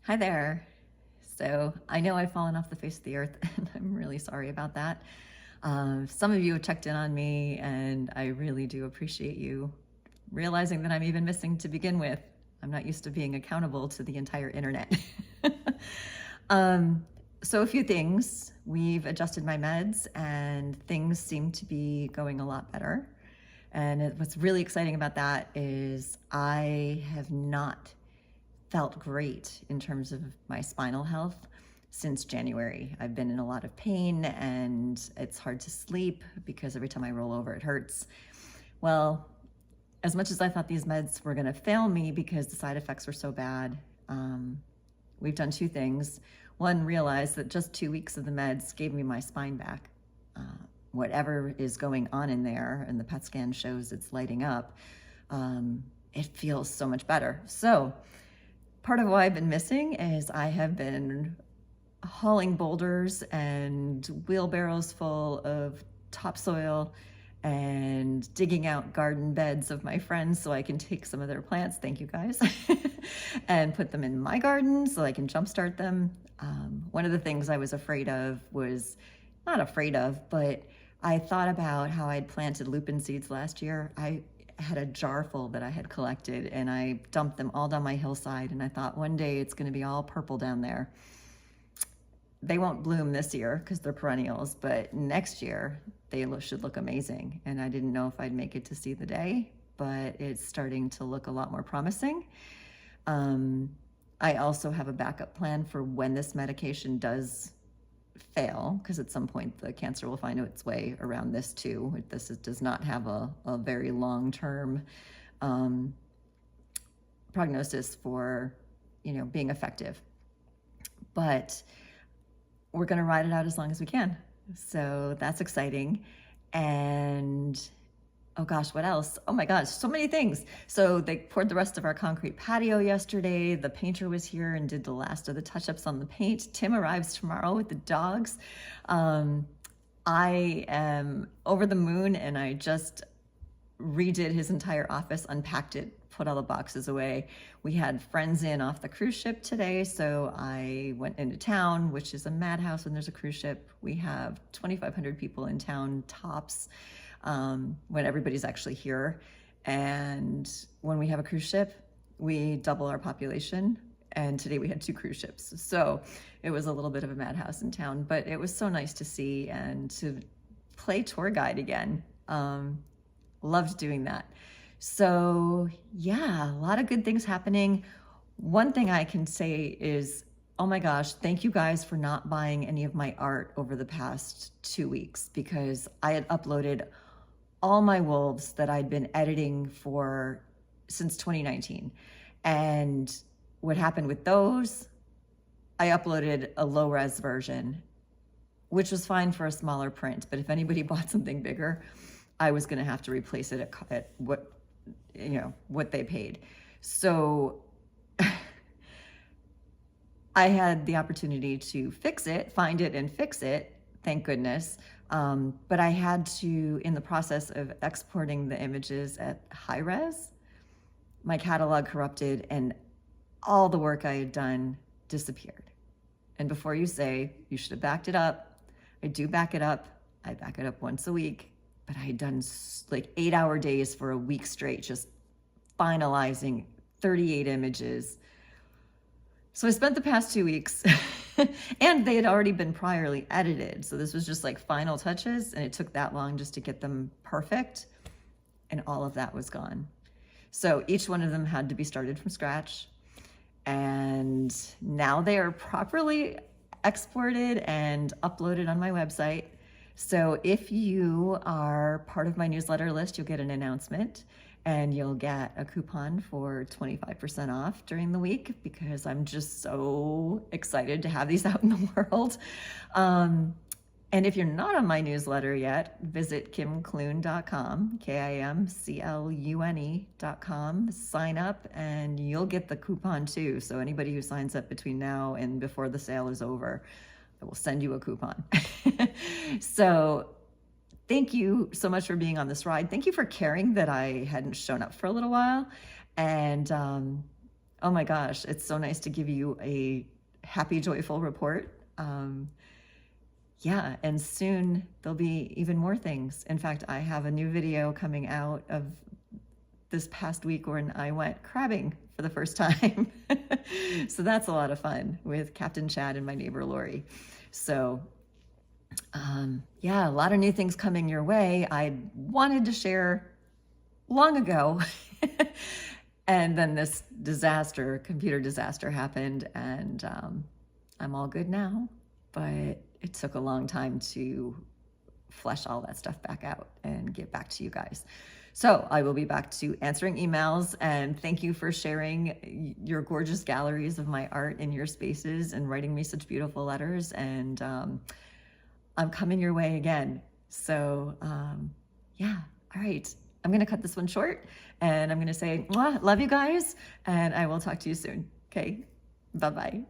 Hi there. So I know I've fallen off the face of the earth, and I'm really sorry about that. Some of you have checked in on me, and I really do appreciate you realizing that I'm even missing to begin with. I'm not used to being accountable to the entire internet. um, so a few things. We've adjusted my meds, and things seem to be going a lot better. And what's really exciting about that is I have not felt great in terms of my spinal health since January. I've been in a lot of pain and it's hard to sleep because every time I roll over it hurts. Well, as much as I thought these meds were going to fail me because the side effects were so bad, we've done two things. One, realized that just 2 weeks of the meds gave me my spine back. Whatever is going on in there, and the PET scan shows it's lighting up, it feels so much better. So part of what I've been missing is I have been hauling boulders and wheelbarrows full of topsoil and digging out garden beds of my friends so I can take some of their plants, thank you guys, and put them in my garden so I can jumpstart them. One of the things I was afraid of was, not afraid of, but I thought about how I'd planted lupin seeds last year. I had a jar full that I had collected and I dumped them all down my hillside, and I thought one day it's going to be all purple down there. They won't bloom this year because they're perennials, but next year they should look amazing. And I didn't know if I'd make it to see the day, but it's starting to look a lot more promising. I also have a backup plan for when this medication does fail, because at some point the cancer will find its way around this too. Does not have a very long-term prognosis for being effective, but we're going to ride it out as long as we can. So that's exciting. And oh gosh, what else? Oh my gosh, so many things. So they poured the rest of our concrete patio yesterday. The painter was here and did the last of the touch-ups on the paint. Tim arrives tomorrow with the dogs. I am over the moon, and I just redid his entire office, unpacked it, put all the boxes away. We had friends in off the cruise ship today, so I went into town, which is a madhouse when there's a cruise ship. We have 2,500 people in town, tops, when everybody's actually here. And when we have a cruise ship, we double our population. And today we had 2 cruise ships. So it was a little bit of a madhouse in town, but it was so nice to see and to play tour guide again. Loved doing that. So yeah, a lot of good things happening. One thing I can say is, oh my gosh, thank you guys for not buying any of my art over the past 2 weeks, because I had uploaded all my wolves that I'd been editing for since 2019. And what happened with those, I uploaded a low res version, which was fine for a smaller print. But if anybody bought something bigger, I was going to have to replace it at what they paid. So I had the opportunity to fix it, find it and fix it, thank goodness. But I had to, in the process of exporting the images at high res, my catalog corrupted and all the work I had done disappeared. And before you say, you should have backed it up, I do back it up. I back it up once a week, but I had done like 8-hour days for a week straight, just finalizing 38 images. So I spent the past 2 weeks and they had already been priorly edited. So this was just like final touches, and it took that long just to get them perfect. And all of that was gone. So each one of them had to be started from scratch. And now they are properly exported and uploaded on my website. So if you are part of my newsletter list, you'll get an announcement, and you'll get a coupon for 25% off during the week, because I'm just so excited to have these out in the world. And if you're not on my newsletter yet, visit kimclune.com, KIMCLUNE.com, sign up, and you'll get the coupon too. So anybody who signs up between now and before the sale is over, I will send you a coupon. So thank you so much for being on this ride. Thank you for caring that I hadn't shown up for a little while. And Oh my gosh, it's so nice to give you a happy, joyful report. Yeah, and soon there'll be even more things. In fact, I have a new video coming out of this past week when I went crabbing for the first time. So that's a lot of fun with Captain Chad and my neighbor Lori. So yeah, a lot of new things coming your way. I wanted to share long ago. And then this disaster, computer disaster happened, and I'm all good now. But it took a long time to flesh all that stuff back out and get back to you guys. So I will be back to answering emails, and thank you for sharing your gorgeous galleries of my art in your spaces and writing me such beautiful letters. And I'm coming your way again. So yeah, all right. I'm going to cut this one short, and I'm going to say, love you guys, and I will talk to you soon. Okay, bye-bye.